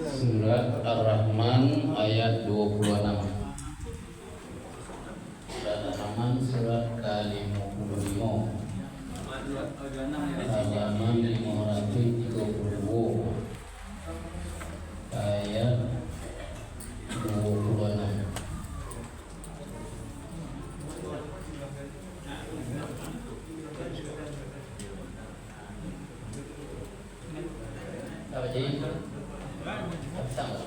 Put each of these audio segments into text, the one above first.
Surat Ar-Rahman ayat 26. Surat Ar-Rahman surat ke-55 halaman 530 ayat 26. Apa jadi? Sama.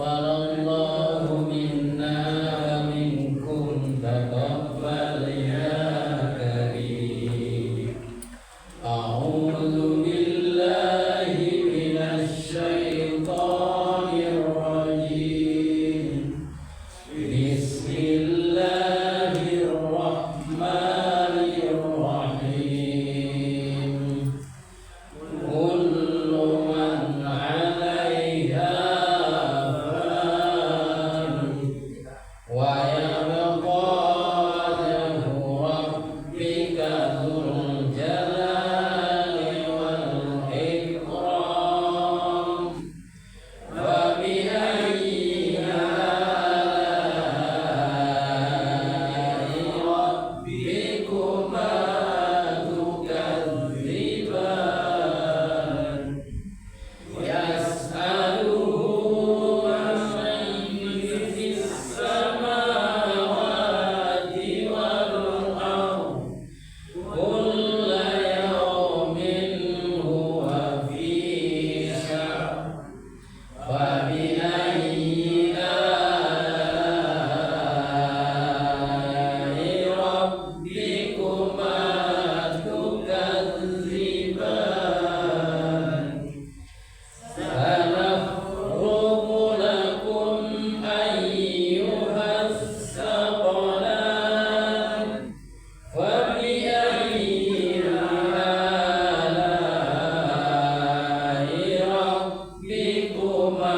Taqabbalallahu minna wa minkum taqabbal ya karim. A'udzu billahi minasy syaithanir rajim. Bismillahirrahmanirrahim. Kullu man 'alaiha fan wa yabqa wajhu rabbika dzul jalali wal ikram. Wa bi ayyi ala'i rabbikuma tukadziban. Yas'aluhu man fis samawati wal ardh. Kulla yawmin huwa fi sha'n. Fa bi ayyi ala'i rabbikuma tukadziban. Sanafrugu lakum ayyuhas saqalan. Fa bi ayyi ala'i rabbikuma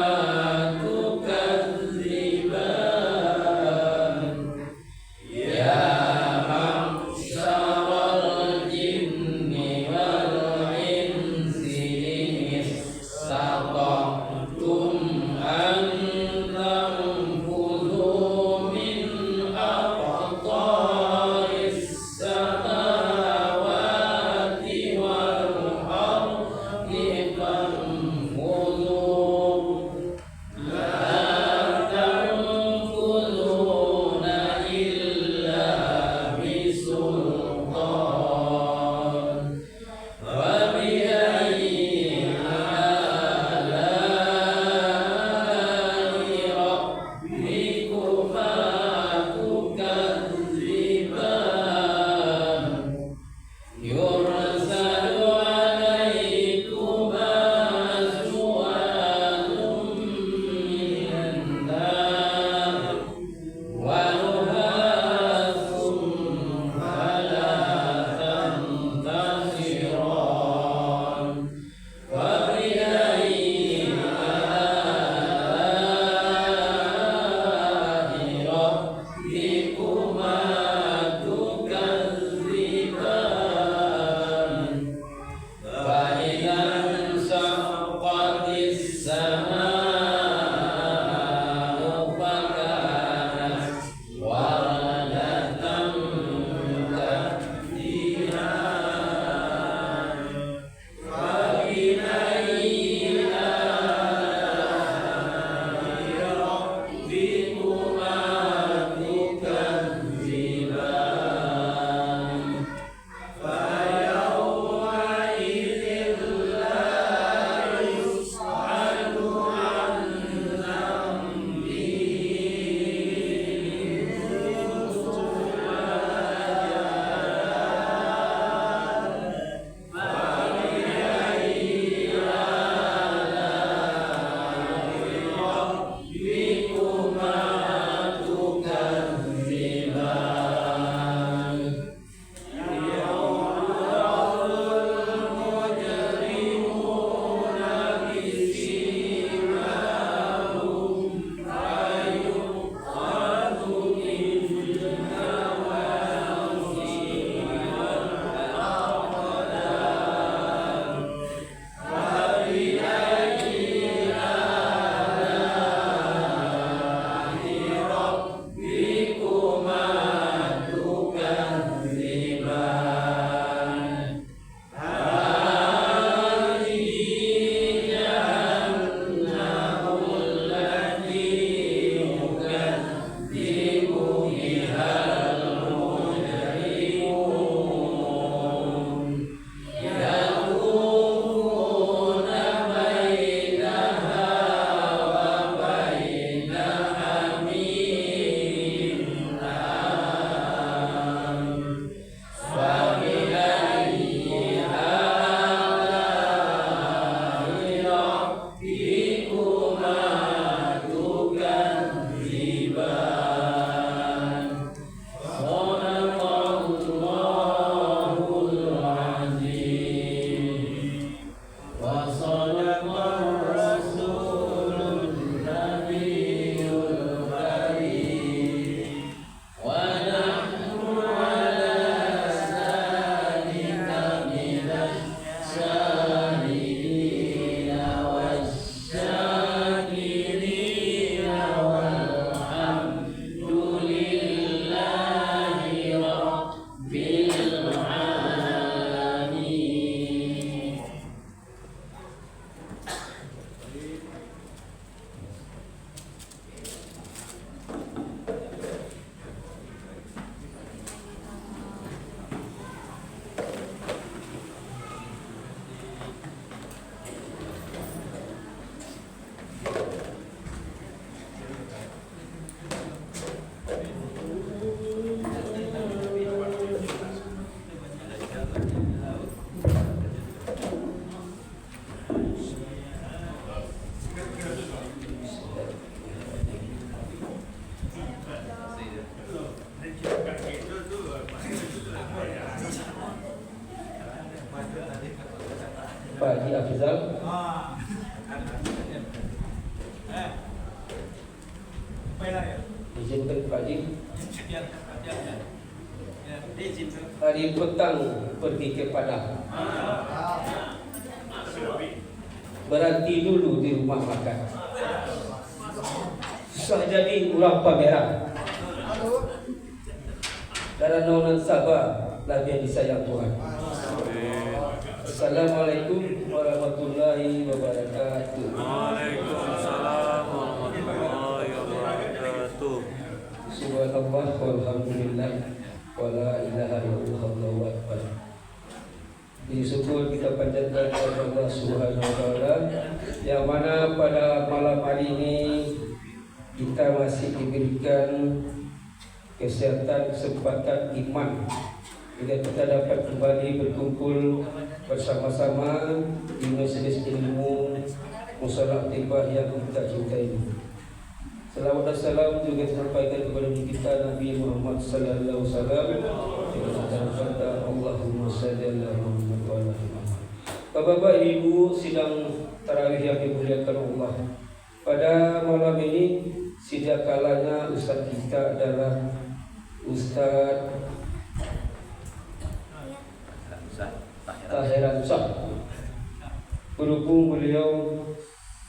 Azal. Izinkan Pak Haji. Hari petang pergi ke Padang. Berhenti dulu di rumah makan. Susah jadi ulang pameran. Karena nonan sabar lagi yang disayang Tuhan. Assalamualaikum warahmatullahi wabarakatuh. Waalaikumsalam warahmatullahi wabarakatuh. Subhanallah walhamdulillah wala ilaha illallah wallahu akbar. Syukur kita panjatkan kepada Allah Subhanahu wa taala yang mana pada malam hari ini kita masih diberikan kesehatan, kesempatan iman hingga kita dapat kembali berkumpul bersama-sama di majelis ilmu Mushola Tibah yang kita cintai. Salawat dan salam juga disampaikan kepada kita Nabi Muhammad sallallahu alaihi wasallam dengan kata Allahumma shalli ala Muhammad wa ala ali Muhammad. Bapak-bapak, Ibu sidang tarawih yang dimuliakan Allah. Pada malam ini sudah kalanya ustaz kita adalah Ustaz Tahiran Shah. Berhubung beliau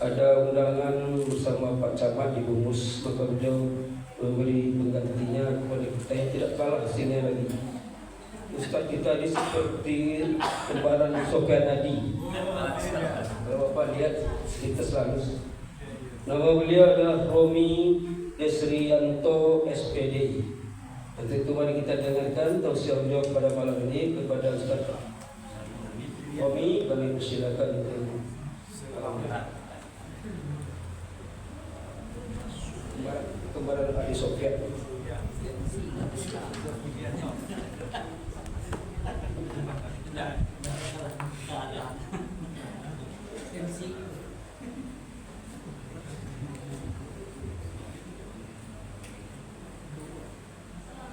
ada undangan bersama Pak Camat di Bungus, maka beliau memberi penggantinya kepada kita yang tidak kalah hasilnya lagi. Ustaz kita ini seperti kembaran Sofyan Hadi. Kalau Bapak lihat kita selalu. Nama beliau adalah Romi Desrianto SPD. Untuk itu mari kita dengarkan tausiah beliau pada malam ini kepada Ustaz Romi. Kami persilakan untuk kembaran Adi Sofyan.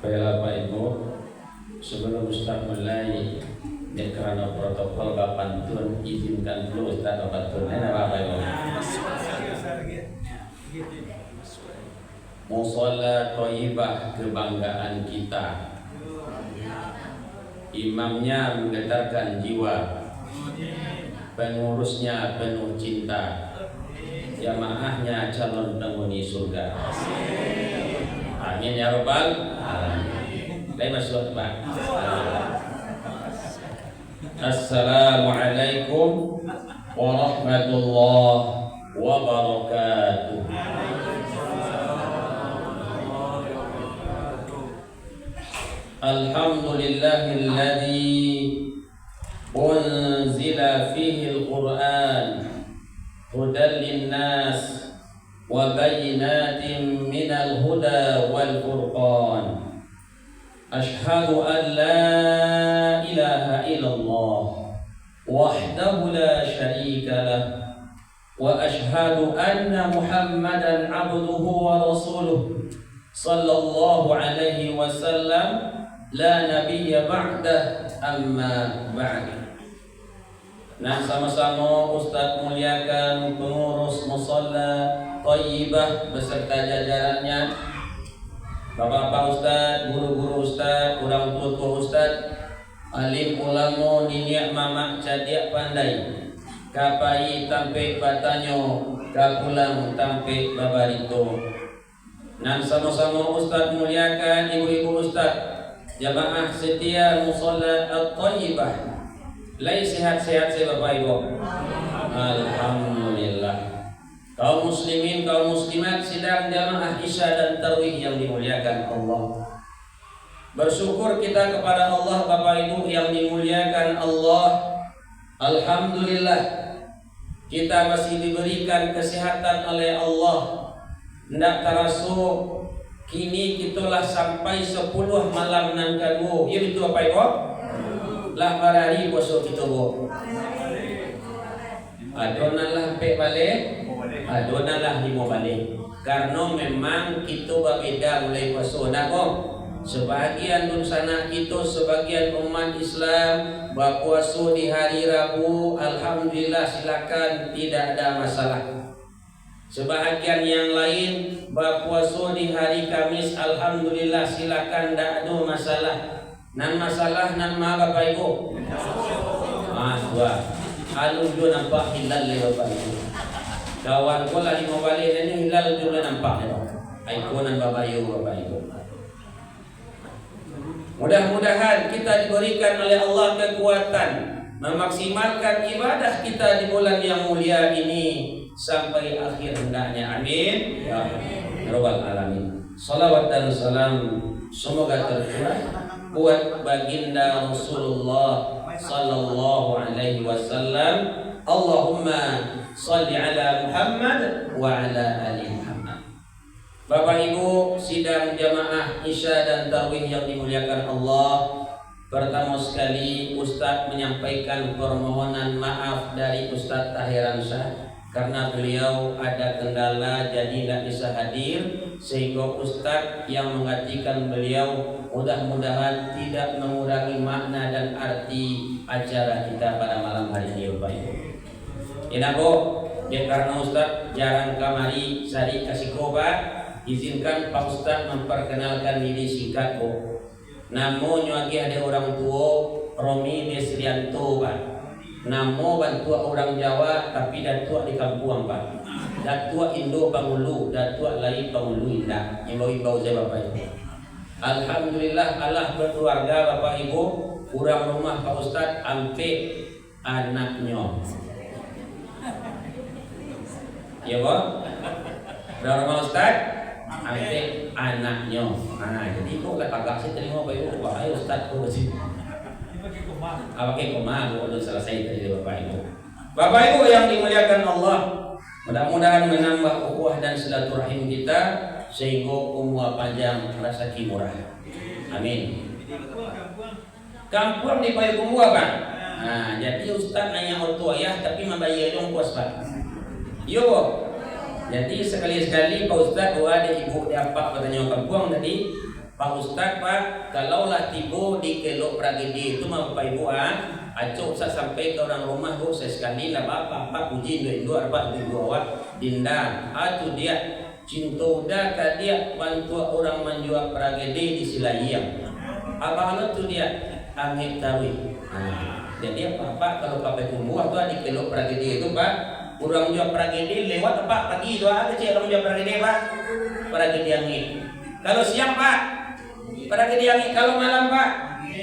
Baiklah Pak Ibu, sebelum Ustaz mulai kerana protokol Bapantun, izinkan dulu Ustaz Bapantun. Apa Ibu? Mushola Thayyibah kebanggaan kita. Imamnya menggetarkan jiwa, pengurusnya penuh cinta, jamaahnya calon penghuni surga. Amin ya rabbal alamin. Baik masuk Pak. Assalamualaikum warahmatullahi wabarakatuh. Alhamdulillahilladzi unzila fihi al-Qur'an hudan lin-nas wa bayyinatin minal huda wal furqan. Ashhadu an la ilaha illallah wahdahu la syarika lah wa ashhadu anna Muhammadan abduhu wa rasuluh sallallahu alaihi wasallam la nabiyya ba'dah amma ba'd. Nah, sama-sama Ustaz muliakan pengurus Mushola Thayyibah beserta jajarannya, Bapak-bapak Ustaz, guru-guru Ustaz, orang tua Ustaz, alim ulama niniak mamak cadiak pandai, kapai tampe batanyo, kapulang tampe babarito. Nah, sama-sama Ustaz muliakan ibu-ibu Ustaz, jamaah setia Mushola Thayyibah. Lai sehat-sehat saya Bapak Ibu. Alhamdulillah. Kaum muslimin, kaum muslimat sidang jamaah Isya dan Tarawih yang dimuliakan Allah. Bersyukur kita kepada Allah Bapak Ibu yang dimuliakan Allah. Alhamdulillah kita masih diberikan kesehatan oleh Allah. Ndak terasuk kini kitulah sampai 10 malam nan kadu. Ya betul Bapak Ibu? Lah marari puasa kita Bu. Adonalah pe balik, adonalah limo balik. Karena memang kita berbeda mulai puasa dah kok. Sebagian dunsana kita, sebagian umat Islam berpuasa di hari Rabu, alhamdulillah silakan, tidak ada masalah. Sebahagian yang lain berpuasa di hari Kamis, alhamdulillah silakan, tidak ada masalah. Nan masalah nan ma Bapak Ibu. Dua. Kalau juga nampak hilal le Bapak Ibu. Kawan ko lagi mau balik ini hilal juga nampak ya. Ikonan Bapak Ibu. Mudah-mudahan kita diberikan oleh Allah kekuatan memaksimalkan ibadah kita di bulan yang mulia ini sampai akhir hendaknya. Amin ya rabbal alamin. Salawat dan salam semoga tercurah buat baginda Rasulullah sallallahu alaihi wasallam. Allahumma shalli ala Muhammad wa ala ali Muhammad. Bapak Ibu sidang jamaah Isya dan Tarawih yang dimuliakan Allah, pertama sekali Ustaz menyampaikan permohonan maaf dari Ustaz Tahiransyah karena beliau ada kendala jadi tidak bisa hadir, sehingga Ustaz yang menggantikan beliau mudah-mudahan tidak mengurangi makna dan arti acara kita pada malam hari ini Bapak Ibu. Inabo, ya karena Ustaz jarang kamari sari kasih koba, izinkan Pak Ustaz memperkenalkan diri singkat Bu. Namo lagi ada orang tua Romi Desrianto Pak. Namo bantua orang Jawa tapi datua di kampung Pak. Datua Indo Pangulu, datua lain Pangulu Indah. Imbau-imbau saya Bapak Ibu. Alhamdulillah Allah berkeluarga Bapak Ibu. Kurang rumah Pak Ustaz ampe anaknya. Ya Pak. Berapa rumah Ustaz? Ampe anaknya. Jadi kok agak saya terima Bapak Ibu. Wah, ayo Ustaz kok sih. Pakai koma udah selesai tadi Bapak Ibu. Bapak Ibu yang dimuliakan Allah, mudah-mudahan menambah ukhuwah dan silaturahim kita sehingga umur panjang rezeki murah. Amin. Kampung di Payakumbuh Pak. Jadi Ustaz nanya ortu ayah tapi membayar dong kuas Pak. Yo. Jadi sekali-sekali Pak Ustaz ada ibu di apa katanya kampung tadi. Pak Ustaz Pak, kalaulah tiba di Kelok Pragedi itu mah Bapak Ibu aco Ustaz sampai ke orang rumah Bu sekali lah Bapak puji dua arba dua awak dinda atu dia cinta udah ka dia bantu orang menjual Pragedi di Silayang. Abang tu dia angin tawi. Jadi apa kalau Bapak Kumbuh tuh di Kelok Pragedi itu Pak, orang jual Pragedi lewat Pak pagi doa ada cik orang jual Pragedi Pak. Pragedi angin. Kalau siang Pak Pragedi angin, kalau malam Pak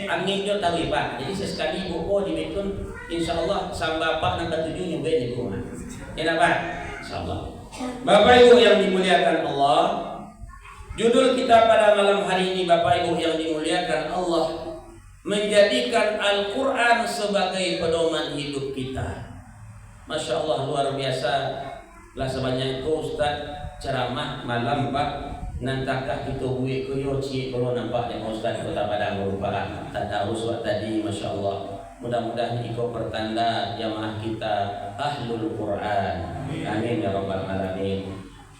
angin jo tawi Pak. Jadi sesekali buku di Betun insyaallah sama Bapak nang ketujuh juga di rumah. Ya Pak? Insyaallah. Bapak Ibu yang dimuliakan Allah, judul kita pada malam hari ini Bapak Ibu yang dimuliakan Allah, menjadikan Al-Qur'an sebagai pedoman hidup kita. Masya Allah luar biasa lah sebanyak itu Ustaz ceramah malam Pak. Nantakah itu gue kuyoci kalau nampak yang Ustaz Kota Padang berupa tadarus tadi Masya Allah. Mudah-mudahan itu pertanda jamaah kita ahlul Quran. Amin ya rabbal alamin.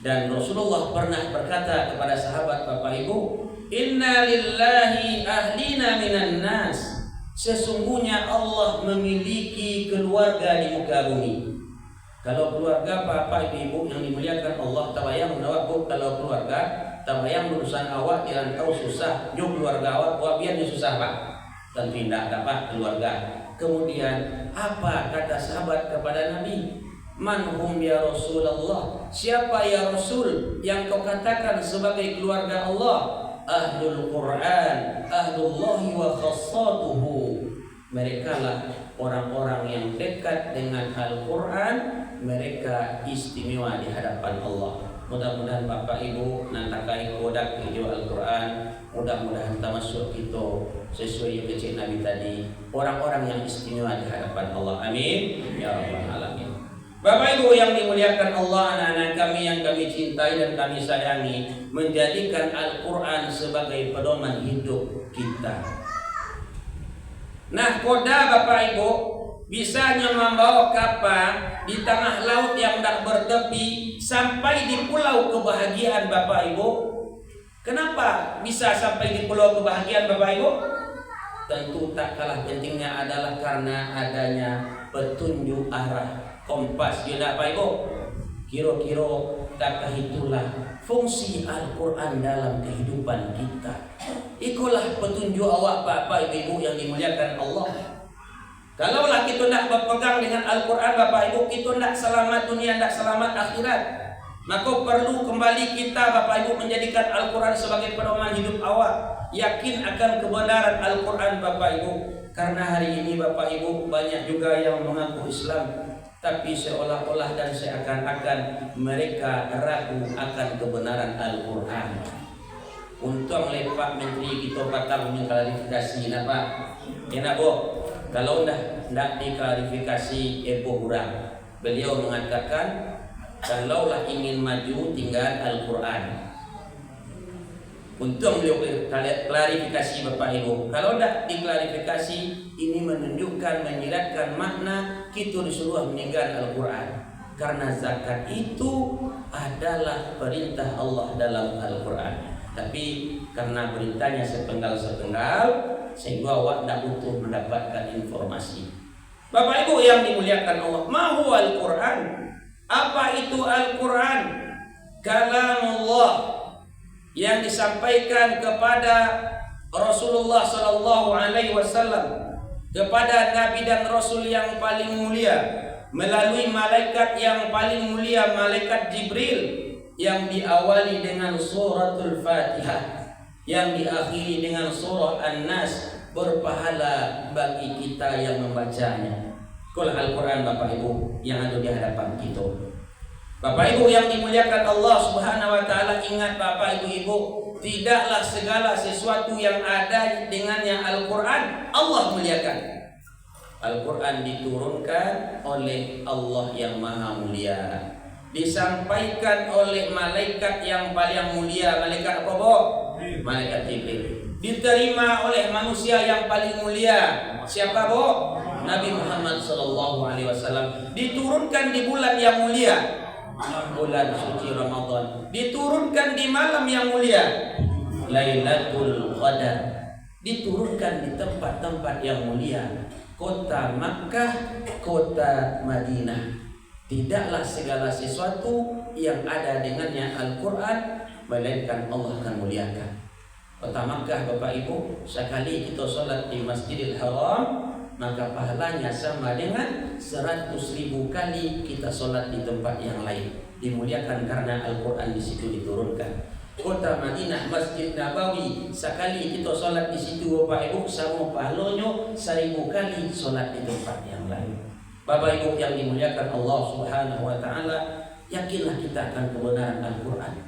Dan Rasulullah pernah berkata kepada sahabat Bapak Ibu, Inna lillahi ahlina minan nas. Sesungguhnya Allah memiliki keluarga di muka bumi. Kalau keluarga Bapak Ibu yang dimuliakan Allah, tabayang menawak kalau keluarga tabayang urusan awak dirantau susah, jauh keluarga awak wabiannya susah Pak. Tentu tidak dapat keluarga. Kemudian apa kata sahabat kepada Nabi? Manhum ya Rasulullah. Siapa ya Rasul yang kau katakan sebagai keluarga Allah? Ahlul Quran, ahlullahi wa khassatuhu. Mereka lah orang-orang yang dekat dengan Al-Quran, mereka istimewa di hadapan Allah. Mudah-mudahan Bapak Ibu nantakai kodak video Al-Quran, mudah-mudahan tamasuk kita sesuai kecil Nabi tadi, orang-orang yang istimewa di hadapan Allah. Amin ya rabbal alamin. Bapak Ibu yang dimuliakan Allah, anak-anak kami yang kami cintai dan kami sayangi, menjadikan Al-Quran sebagai pedoman hidup kita. Nah, koda Bapak Ibu bisanya membawa kapal di tengah laut yang tak bertepi sampai di pulau kebahagiaan Bapak Ibu. Kenapa bisa sampai di pulau kebahagiaan Bapak Ibu? Tentu tak kalah pentingnya adalah karena adanya petunjuk arah kompas. Ya Bapak Ibu, kira-kira takah itulah fungsi Al-Quran dalam kehidupan kita. Ikulah petunjuk awak Bapak Ibu yang dimuliakan Allah. Kalaulah kita nak berpegang dengan Al-Quran Bapak Ibu, kita nak selamat dunia, nak selamat akhirat, maka perlu kembali kita Bapak Ibu menjadikan Al-Quran sebagai pedoman hidup awak. Yakin akan kebenaran Al-Quran Bapak Ibu. Karena hari ini Bapak Ibu banyak juga yang mengaku Islam, tapi seolah-olah dan seakan-akan mereka ragu akan kebenaran Al-Quran. Untung oleh Pak Menteri kita patang mengklarifikasi Pak. Enak Bu, kalau tidak diklarifikasi kurang. Beliau mengatakan kalaulah ingin maju tinggal Al-Quran. Untung beliau klarifikasi Bapak Ibu. Kalau tidak diklarifikasi, ini menunjukkan menyiratkan makna kita disuruh meninggal Al-Quran. Karena zakat itu adalah perintah Allah dalam Al-Quran. Tapi karena perintahnya sepenggal-sepenggal, sehingga awak tidak butuh mendapatkan informasi. Bapak Ibu yang dimuliakan Allah, ma huwa Al-Quran? Apa itu Al-Quran? Kalamullah yang disampaikan kepada Rasulullah Sallallahu Alaihi Wasallam, kepada Nabi dan Rasul yang paling mulia melalui malaikat yang paling mulia, malaikat Jibril, yang diawali dengan suratul Fatihah, yang diakhiri dengan surah An-Nas. Berpahala bagi kita yang membacanya. Qul Al-Quran Bapak Ibu yang ada di hadapan kita. Bapak Ibu yang dimuliakan Allah Subhanahu wa taala, ingat Bapak Ibu, tidaklah segala sesuatu yang ada dengannya Al-Quran Allah muliakan. Al-Quran diturunkan oleh Allah yang Maha Mulia, disampaikan oleh malaikat yang paling mulia. Malaikat apa Bu? Malaikat Jibril. Diterima oleh manusia yang paling mulia. Siapa Bu? Nabi Muhammad sallallahu alaihi wasallam. Diturunkan di bulan yang mulia, bulan suci Ramadan. Diturunkan di malam yang mulia, Lailatul Qadar. Diturunkan di tempat-tempat yang mulia, kota Makkah, kota Madinah. Tidaklah segala sesuatu yang ada dengannya Al-Quran melainkan Allah akan muliakan. Kota Makkah Bapak Ibu, sekali kita sholat di Masjidil Haram, maka pahalanya sama dengan 100.000 kali kita sholat di tempat yang lain. Dimuliakan karena Al-Quran di situ diturunkan. Kota Madinah, Masjid Nabawi, sekali kita sholat di situ Bapak Ibu, sama pahalanya 1000 kali sholat di tempat yang lain. Bapak Ibu yang dimuliakan Allah Subhanahu wa taala, yakinlah kita akan kebenaran Al-Quran.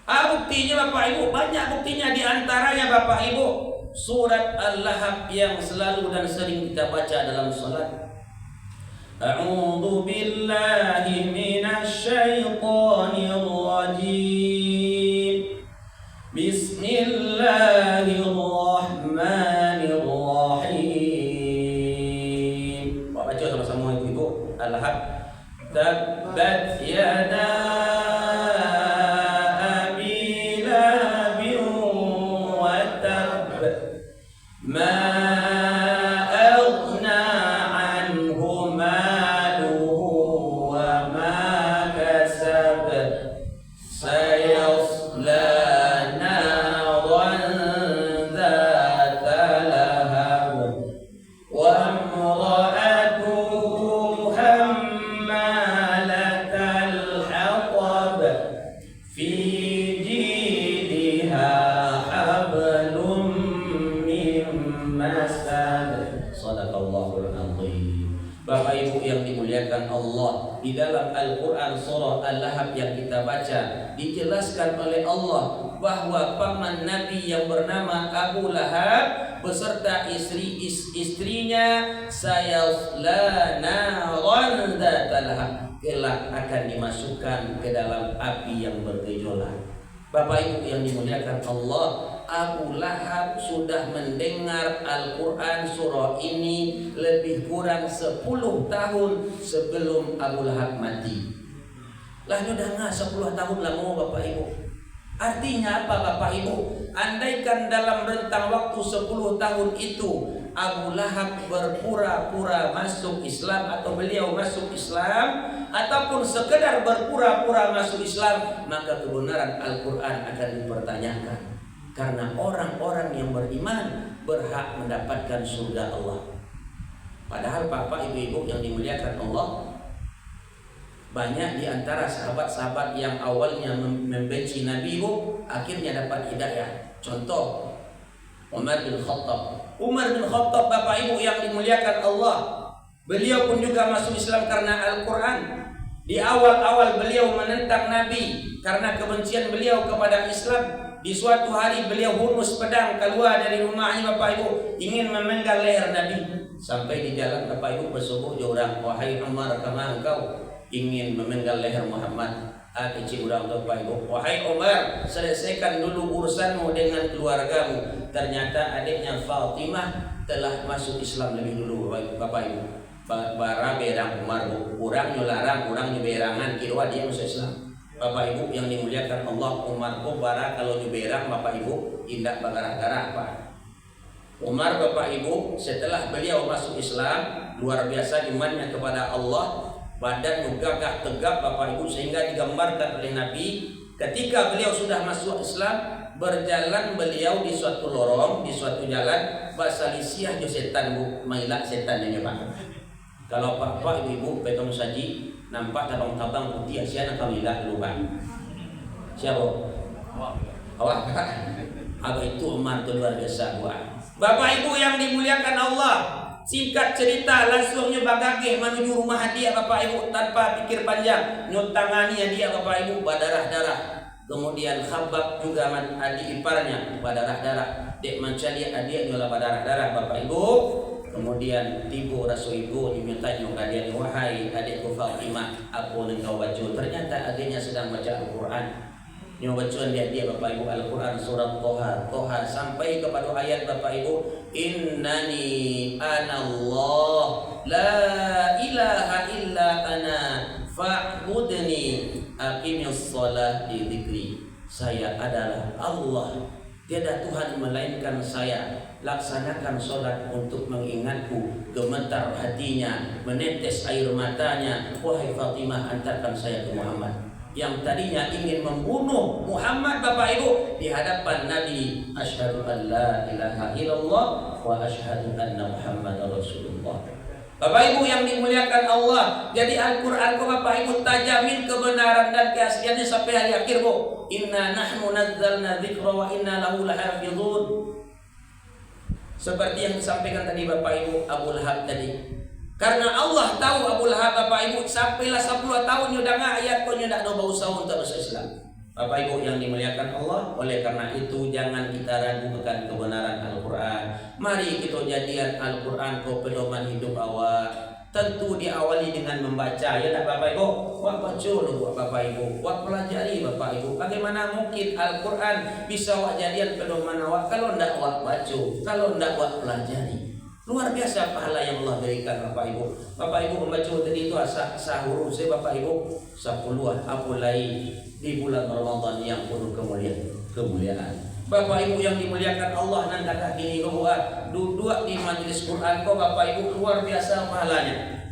Buktinya Bapak Ibu, banyak buktinya, di antaranya Bapak Ibu surat Al-Lahab yang selalu dan sering kita baca dalam salat. A'udzu billahi minasy syaithanir rajim. Bismillahirrahmanirrahim. Baca sama-sama Ibu. Al-Lahab. Tabbat yada Bapak Ibu yang dimuliakan Allah, di dalam Al-Quran surah Al-Lahab yang kita baca dijelaskan oleh Allah bahwa paman Nabi yang bernama Abu Lahab beserta istrinya sayasla naran dzata lahab, kelak akan dimasukkan ke dalam api yang bergejolak. Bapak Ibu yang dimuliakan Allah, Abu Lahab sudah mendengar Al-Quran surah ini lebih kurang 10 tahun sebelum Abu Lahab mati. Lah sudah 10 tahun lama Bapak Ibu. Artinya apa Bapak Ibu? Andaikan dalam rentang waktu 10 tahun itu Abu Lahab berpura-pura masuk Islam atau beliau masuk Islam ataupun sekedar berpura-pura masuk Islam, maka kebenaran Al-Quran akan dipertanyakan. Karena orang-orang yang beriman berhak mendapatkan surga Allah. Padahal Bapak Ibu yang dimuliakan Allah, banyak di antara sahabat-sahabat yang awalnya membenci Nabi Ibu akhirnya dapat hidayah. Contoh Umar bin Khattab. Umar bin Khattab Bapak Ibu yang dimuliakan Allah, beliau pun juga masuk Islam karena Al-Quran. Di awal-awal beliau menentang Nabi karena kebencian beliau kepada Islam. Di suatu hari beliau hunus pedang keluar dari rumahnya Bapak Ibu, ingin memenggal leher Nabi. Sampai di jalan Bapak Ibu bersubuh orang, wahai Umar, kemana engkau ingin memenggal leher Muhammad? Kecil orang Bapak Ibu, wahai Umar, selesaikan dulu urusanmu dengan keluargamu. Ternyata adiknya Fatimah telah masuk Islam lebih dulu Bapak Ibu. Bara berang Umar, kurang nyularang, kurang nyuberangan, kira dia masuk Islam. Bapak Ibu yang dimuliakan Allah, Umar ko bara kalau nyuberang Bapak Ibu indak bagara-gara apa. Umar Bapak Ibu setelah beliau masuk Islam, luar biasa imannya kepada Allah, badan gagah tegap Bapak Ibu, sehingga digambarkan oleh Nabi ketika beliau sudah masuk Islam, berjalan beliau di suatu lorong, di suatu jalan, bahasa lisiah jo setan Bu, mailak setan ini Pak. Kalau Bapak Ibu petong saji nampak tabang-tabang putih Asia nak mailak dulu Pak. Siapa? Awak Pak. Apa itu Umar itu luar biasa buat. Bapak Ibu yang dimuliakan Allah, singkat cerita langsungnya bagage menuju rumah dia Bapak Ibu tanpa pikir panjang, nyutangani dia Bapak Ibu berdarah-darah. Kemudian Khabbab juga adik iparnya berdarah-darah, dek mencari adik nyola berdarah-darah Bapak Ibu. Kemudian tiba Rasul Ibu diminta kalian, wahai adikku Fatimah, aku engkau baca. Ternyata adiknya sedang baca Al-Quran. Yang bacaan dia Bapak Ibu Al-Quran surat Toha sampai kepada ayat Bapak Ibu, innani anallah la ilaha illa ana fa'budni aqimis shalah li dzikri. Saya adalah Allah, tiada Tuhan melainkan saya, laksanakan sholat untuk mengingatku. Gemetar hatinya, menetes air matanya, wahai Fatimah, antarkan saya ke Muhammad. Yang tadinya ingin membunuh Muhammad Bapak Ibu di hadapan Nabi, asyhadu an la ilaha illallah wa asyhadu anna Muhammadar Rasulullah. Bapak Ibu yang dimuliakan Allah, jadi Al-Quran ko Bapak Ibu tajamin kebenaran dan keasliannya sampai hari akhir Bu. Inna nahnu nazzalna dzikra wa inna lahu lahafizun. Seperti yang disampaikan tadi Bapak Ibu Abu Lahab tadi. Karena Allah tahu Abu Lahab Bapak Ibu sampailah 10 tahun nyudanga ayat ko ndak do bau saun untuk masuk Islam. Bapak Ibu yang dimuliakan Allah, oleh karena itu jangan kita ragukan kebenaran Al-Quran. Mari kita jadikan Al-Quran ko pedoman hidup awak. Tentu diawali dengan membaca, ya tak Bapak Ibu? Wak baca dulu Bapak Ibu, wak pelajari Bapak Ibu. Bagaimana mungkin Al-Quran bisa wak jadian pedoman awak kalau ndak wak baca, kalau ndak wak pelajari? Luar biasa pahala yang Allah berikan Bapak Ibu. Bapak Ibu membaca tadi itu sahur saya Bapak Ibu 10 apulai di bulan Ramadan yang penuh kemuliaan. Bapak Ibu yang dimuliakan Allah, nanti kini bahwa duduk di majelis Quran kau Bapak Ibu luar biasa pahalanya.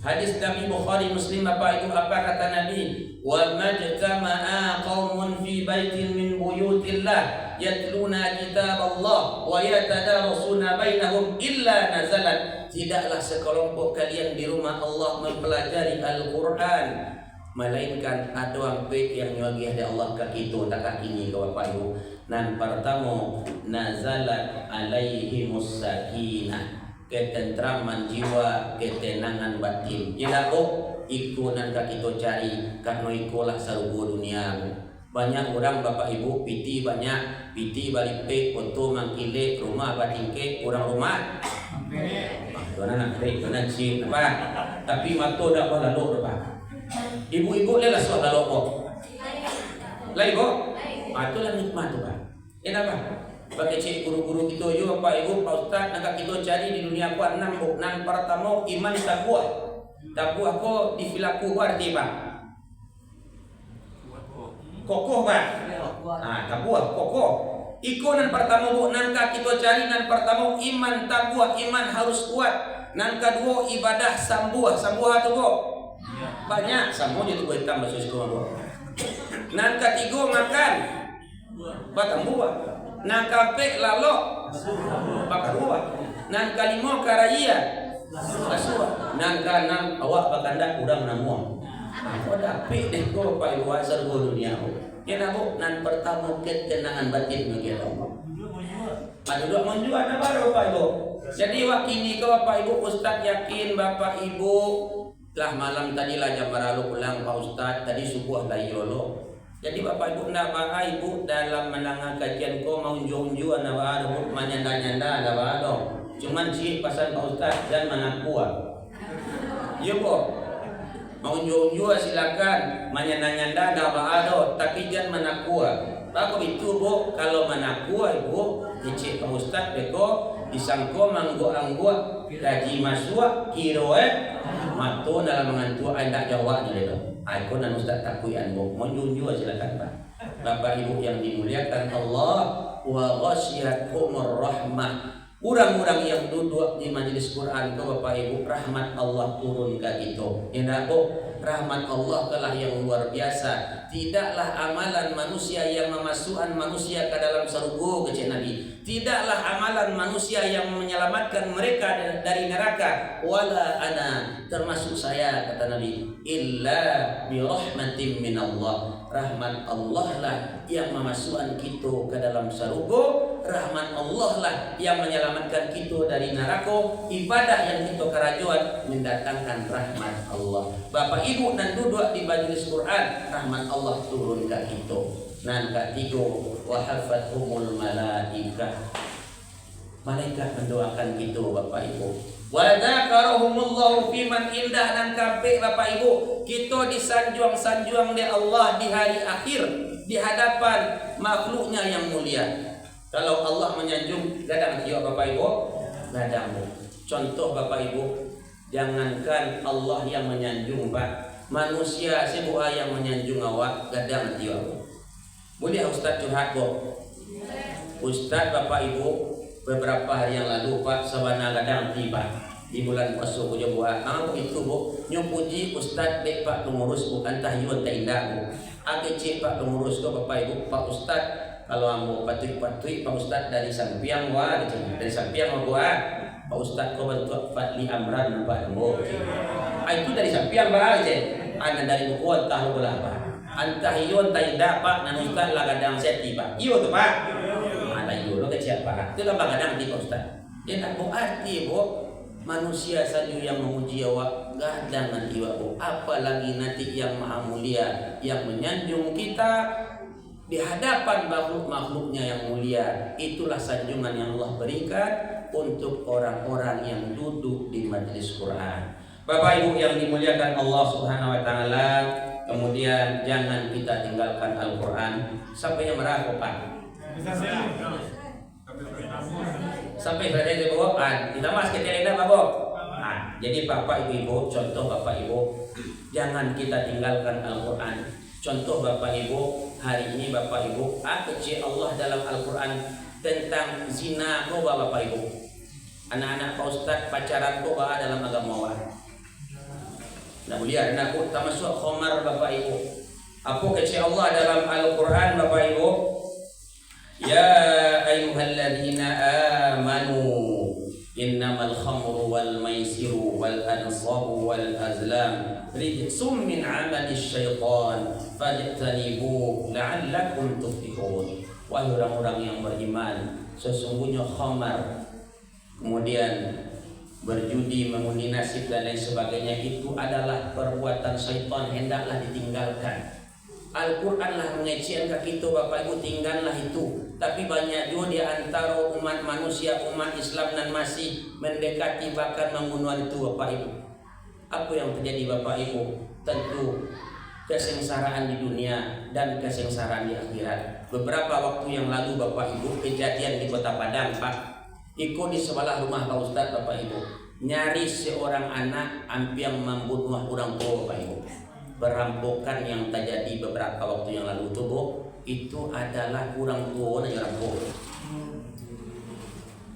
Hadis Nabi Bukhari Muslim Bapak Ibu, apa kata Nabi? Wa majtama'a qaumun fi baitin min buyutillah yatluna kitab Allah wa yatadarasuna bainahum illa nazalat. Tidaklah sekelompok kalian di rumah Allah mempelajari Al-Quran, melainkan ada orang baik yang nyagi ada Allah ke kita tak ini ke Bapak Ibu. Nan pertama nazalat alaihimus sakinah, ketentraman jiwa, ketenangan batin. Tidak iku nan kita cari karena ikulah sarugo dunia. Banyak orang Bapak Ibu piti banyak, piti balik pe untuk mangkile rumah batingke kurang rumah. Tuan anak baik tuan sih apa? Tapi mato dak lalu Pak. Ibu-ibu lelah soal lalu kok. Lai kok? Itulah nikmat tuh Pak. Enak Pak. Bagi cik guru-guru kita juga Bapak Ibu Pak Ustaz nak kita cari di dunia ku 6 nan pertama iman takwa. Takwa ko difilaku arti Pak. Kokoh Pak. tabuah pokok. Iko nan pertama bu, nangka kita cari nan pertama iman tabuah, iman harus kuat. Nan kedua ibadah sambuah tu bu. Banyak sambuah itu gue tambah susu bu. Nan ketiga makan batang buah. Nan kape lalok bakar buah. Nan kalima karaya kasua. Nan kanam awak bakanda kurang namuang. Kau dapat deh kau pai luar serba dunia. Kena bu nan pertama ketenangan batin bagi Allah. Ada dua menjual ada baru Bapak Ibu. Jadi wakini ke Bapak Ibu Ustaz yakin Bapak Ibu lah malam tadi lah jam baralu pulang Pak Ustaz tadi subuh lah yolo. Jadi Bapak Ibu ndak bahaya Ibu dalam menangah kajian ko mau unju-unju ana baru menyanda-nyanda ada baru. Cuman sih pasal Pak Ustaz dan manakua. Iya Bu. Mau unju-unju silakan, menyanda-nyanda ada baru tapi jangan manakua. Bapak itu Bu, kalau manakua Ibu, dicek Pak Ustaz beko disangko manggo-anggo gaji masuk kiroe mato dalam mengantu anda jawab ni lho. Aku dan Ustaz takuyan Bu, mau unju silakan Pak. Bapak Ibu yang dimuliakan Allah, wa ghasyiyatuhumur rahmah. Orang-orang yang duduk di majelis Quran itu Bapak Ibu rahmat Allah turun ke kita. Ya Bu, rahmat Allah telah yang luar biasa. Tidaklah amalan manusia yang memasukkan manusia ke dalam surga kecil Nabi. Tidaklah amalan manusia yang menyelamatkan mereka dari neraka. Wala ana termasuk saya kata Nabi. Illa bi rahmatin min Allah. Rahmat Allah lah yang memasukkan kita ke dalam surga. Rahmat Allah lah yang menyelamatkan kita dari neraka. Ibadah yang kita kerajuan mendatangkan rahmat Allah. Bapak Ibu dan duduk di majelis Quran, rahmat Allah turun ke kita. Nan ketiga wa hafathumul malaikah. Malaikat mendoakan kita Bapak Ibu. Wa dzakarahumullahu fiman indah dan kape Bapak Ibu. Kita disanjung-sanjung oleh Allah di hari akhir di hadapan makhluknya yang mulia. Kalau Allah menyanjung gadang jiwa Bapak Ibu, gadang. Contoh Bapak Ibu, jangankan Allah yang menyanjung Pak, manusia sebuah yang menyanjung awak gadang jiwa. Boleh Ustaz curhat Bu? Ustaz Bapak Ibu beberapa hari yang lalu Pak sabana gadang tiba di bulan puasa puja buat. Itu Bu, nyupuji Ustaz dek Pak pengurus bukan tahyun tak indah Bu. Cik Pak pengurus ke Bapak Ibu, Pak Ustaz kalau ambo patui Pak Ustaz dari sampiang wa dari sampiang wa Pak Ustaz kau bentuk Fadli Amran Pak ambo. Itu dari sampiang ba aja. Ana dari bukuan tahu bola Pak. Antahiyun taida Pak nan Ustaz lah kadang seti Pak. Iyo tu Pak. Ana iyo lo kecil Pak. Itu lah kadang di Pak Ustaz. Dia tak berarti Bu manusia saja yang memuji awak gadang nanti Bu. Apalagi nanti yang maha mulia yang menyanjung kita di hadapan makhluk-makhluknya yang mulia. Itulah sanjungan yang Allah berikan untuk orang-orang yang duduk di majelis Quran. Bapak Ibu yang dimuliakan Allah Subhanahu wa taala, kemudian jangan kita tinggalkan Al-Qur'an sampai yang merah Pak. Sampai berada di bawah kita mas ketelenda Bapak. Jadi Bapak Ibu, contoh Bapak Ibu, jangan kita tinggalkan Al-Qur'an. Contoh Bapak Ibu, hari ini Bapak Ibu, kecil Allah dalam Al-Qur'an tentang zina coba Bapak Ibu. Anak-anak Pak Ustaz pacaran coba dalam agama Allah. Nah mulia anakku termasuk khamar Bapak Ibu. Apa kecil Allah dalam Al-Qur'an Bapak Ibu? Ya ayyuhalladzina amanu innamal khamru wal maisiru wal ansabu wal azlam rijsum min 'amali syaitan fajtanibu la'allakum tuflihun. Wahai orang-orang yang beriman, sesungguhnya khamar, kemudian berjudi, mengundi nasib dan lain sebagainya itu adalah perbuatan syaitan, hendaklah ditinggalkan. Al-Quran lah mengecilkan ke kita Bapak Ibu, tinggallah itu. Tapi banyak juga di antara umat manusia, umat Islam dan masih mendekati bahkan membunuh itu Bapak Ibu. Apa yang terjadi Bapak Ibu? Tentu kesengsaraan di dunia dan kesengsaraan di akhirat. Beberapa waktu yang lalu Bapak Ibu kejadian di Kota Padang Pak. Ikut di sebelah rumah Pak Ustaz Bapak Ibu, nyaris seorang anak hampir membunuh orang tua Bapak Ibu. perampokan yang terjadi beberapa waktu yang lalu itu itu adalah kurang tua dan rampok.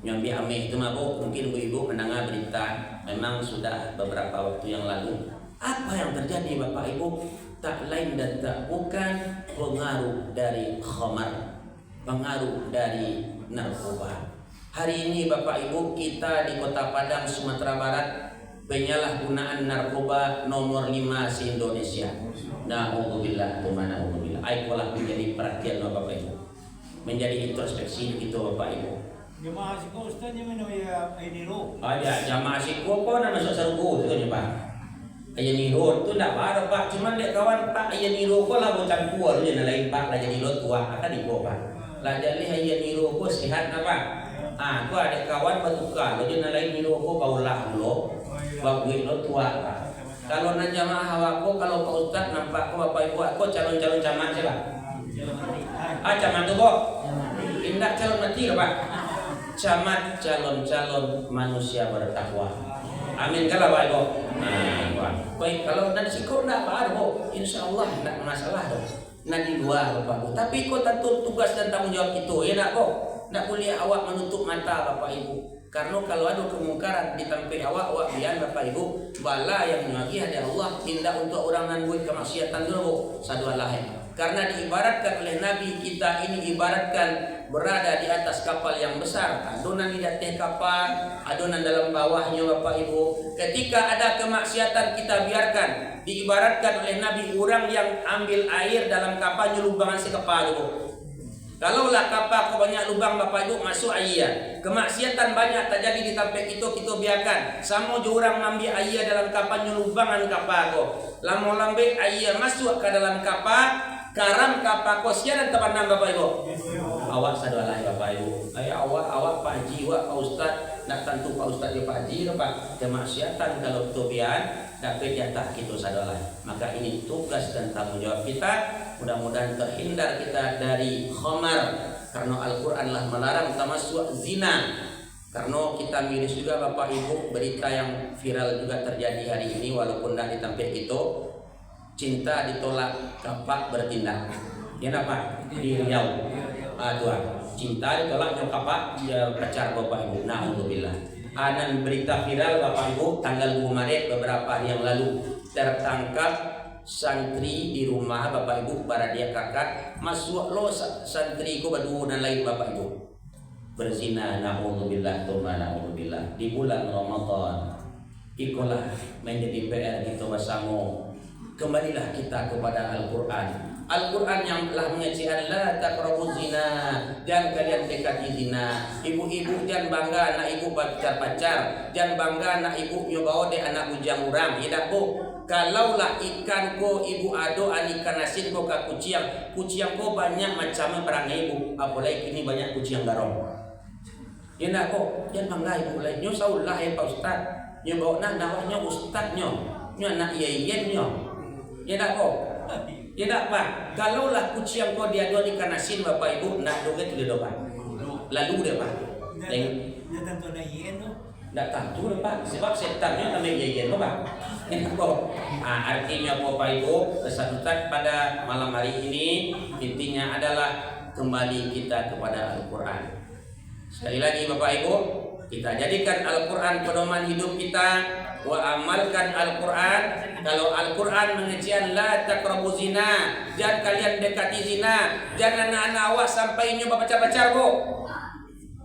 Yang diambil itu mah mungkin ibu-ibu mendengar berita memang sudah beberapa waktu yang lalu. Apa yang terjadi Bapak Ibu? Tak lain dan tak bukan pengaruh dari khamar, pengaruh dari narkoba. Hari ini Bapak Ibu kita di Kota Padang, Sumatera Barat penyalahgunaan narkoba nomor 5 se-Indonesia. Na'udzubillah, na'udzubillah. Ayolah menjadi perhatian Bapak Ibu, menjadi introspeksi itu Bapak Ibu. Jemaah siko Ustaz yang mana ya Ainiro? Ada jamaah siko kok nak masuk serbu itu Pak. Ayah niro tu tak ada Pak, cuman dek kawan Pak ayah niro kok lah bocah tua tu yang lain Pak lah jadi lo tua akan dibawa Pak. Lah jadi ayah niro kok sehat apa? Tu ada kawan bertukar, lo yang lain niro kok baulah lo, bagus lo tua Pak. Kalau nak jamaah awak kalau Pak Ustaz nampak kok Bapak Ibu kok calon-calon camat siapa? Camat tu kok. Indah calon mati Pak. Camat calon-calon manusia bertakwa. Amin kalau Bapak Ibu. Baik kalau nanti siko enggak apa-apa, insyaallah enggak masalah dong. Nanti dua Bapak Ibu. Tapi kok tentu tugas dan tanggung jawab itu ya nak kok. Enggak boleh awak menutup mata Bapak Ibu. Karena kalau ada kemungkaran di tempat awak biar Bapak Ibu bala yang menagih ada Allah tindak untuk orang nan buat kemaksiatan dulu sadu Allah. Karena diibaratkan oleh Nabi kita ini ibaratkan berada di atas kapal yang besar, adonan di atas kapal, adonan dalam bawahnya Bapak Ibu. Ketika ada kemaksiatan kita biarkan, diibaratkan oleh Nabi orang yang ambil air dalam kapalnya lubangan sekepal itu. Kalaulah kapal banyak lubang Bapak Ibu masuk air, kemaksiatan banyak terjadi di tempat itu kita biarkan. Sama je orang ambil air dalam kapalnya lubangan kapal itu. Lama lambat air masuk ke dalam kapal, karam kapal ko siaran teman Bapak Ibu. Awak sadalah Bapak Ibu. Awak Pak Haji, Pak Ustaz, nak tentu Pak Ustaz ya Pak Haji Pak. Kemaksiatan kalau tobian dapat jatah kita sadalah. Maka ini tugas dan tanggung jawab kita. Mudah-mudahan terhindar kita dari khamar karena Al-Qur'an lah melarang termasuk zina. Karena kita miris juga Bapak Ibu berita yang viral juga terjadi hari ini walaupun tidak di tempat itu. Cinta ditolak, kapak bertindak. Ya Pak di Riau. Tuan, cinta ditolak kapak pacar Bapak Ibu. Na'udzubillah. Dan berita viral Bapak Ibu tanggal 2 Maret beberapa hari yang lalu tertangkap santri di rumah Bapak Ibu para dia kakak masuk lo santri ko badu dan lain Bapak Ibu berzina. Na'udzubillah, na'udzubillah di bulan Ramadan. Ikulah menjadi PR kita bersama. Kembalilah kita kepada Al-Quran. Al-Quran yang telah mengatakan la taqrabuz zina, jangan kalian dekati zina. Ibu-ibu jangan bangga anak ibu pacar-pacar, jangan bangga anak ibu nyobawa de anak bujang urang. Tidak bu. Kalaulah ikan ko ibu ado ikan asin ko ka kuciang ko banyak macam perangai ibu. Apalagi kini banyak kuciang garong. Ya nak ko, jangan bangga ibu lain. Nyo saulah ya Pak Ustaz. Nyo bawa nak nawahnya ustaz nyo. Nyo anak iyen nyo. Ya nak ko. Ya tak Pak, kalaulah kucing kau dia dua ikan asin Bapak Ibu nak doget dia Pak. Lalu dia Pak. Dia tentu nak yen tu. Tak tentu dia Pak, sebab setannya kami yen Pak. Enak kok. Artinya Bapak Ibu kesatuan pada malam hari ini intinya adalah kembali kita kepada Al-Quran. Sekali lagi Bapak Ibu, kita jadikan Al-Quran pedoman hidup kita. Wa amalkan Al-Quran. Kalau Al-Quran mengajian la taqrabuz zina, jangan kalian dekati zina, jangan anak-anak awak sampai nyoba pacar-pacar bu.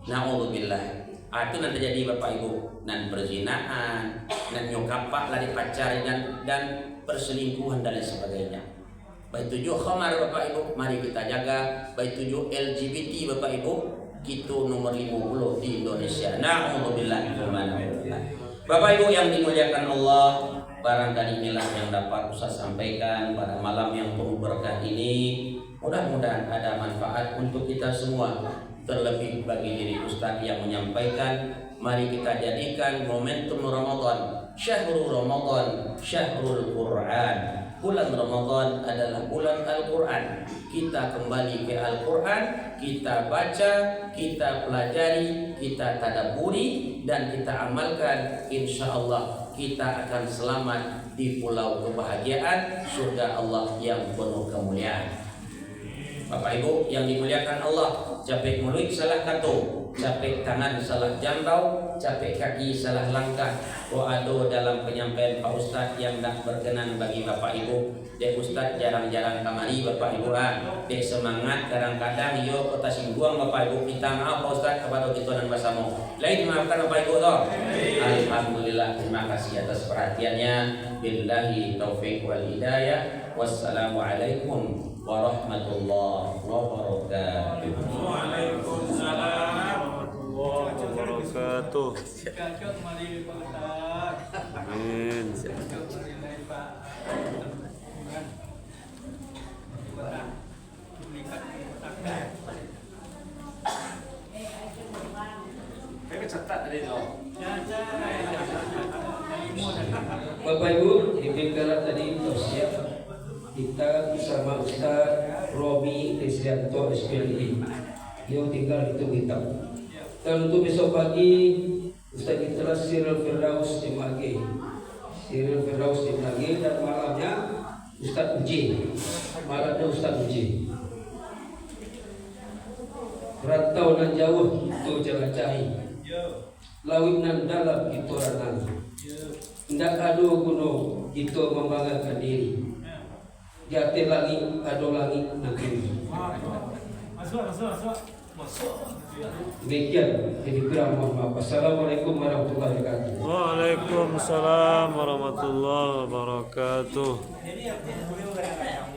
Na'udzubillah. Itu nanti jadi Bapak Ibu nan perzinahan, nan nyokapak lah dipacari dan perselingkuhan dan lain sebagainya. Baik tujuh khamar Bapak Ibu, mari kita jaga. Baik tujuh LGBT Bapak Ibu, kita nomor 50 di Indonesia. Na'udzubillah. Bapak Ibu yang dimuliakan Allah, barangkali inilah yang dapat Ustaz sampaikan pada malam yang penuh berkah ini. Mudah-mudahan ada manfaat untuk kita semua. Terlebih bagi diri Ustaz yang menyampaikan, mari kita jadikan momentum Ramadan, syahrul Ramadan, syahrul Quran. Bulan Ramadan adalah bulan Al-Quran. Kita kembali ke Al-Quran, kita baca, kita pelajari, kita tadabburi, dan kita amalkan. Insya Allah kita akan selamat di pulau kebahagiaan surga Allah yang penuh kemuliaan. Bapak Ibu yang dimuliakan Allah, capek mulut salah kata, capek tangan salah jambau, capek kaki salah langkah. Ado dalam penyampaian Pak Ustadz yang tak berkenan bagi Bapak Ibu. Dek Ustadz jarang-jarang kamari Bapak Ibu. Dek semangat kadang-kadang yo kota singguang Bapak Ibu. Kita maaf Pak Ustadz kepada kita dan bersama. Lain maafkan Bapak Ibu toh. Alhamdulillah, terima kasih atas perhatiannya. Billahi taufiq wal hidayah. Wassalamualaikum warahmatullahi wabarakatuh. Waalaikumsalam warahmatullahi wabarakatuh. Cocok mari Pak Ustaz. Amin. Cocok mari Pak. Bapak Ibu, diberikan tadi tausiah kita bersama Ustaz Robi Desrianto SPLI. Dia tinggal itu kita. Dan untuk besok pagi Ustaz kita Sirul Firdaus di Mage. Sirul Firdaus di Mage dan malamnya Ustaz Uji. Malamnya Ustaz Uji. Rantau nan jauh itu jelajahi. Lawit nan dalam itu ranang. Ndak adu gunung itu membanggakan diri. Jati langit adu langit nanti. Masuk. Demikian jadi kurang mohon maaf. Assalamualaikum warahmatullahi wabarakatuh. Waalaikumsalam warahmatullahi wabarakatuh. Jadi artinya beliau kadang-kadang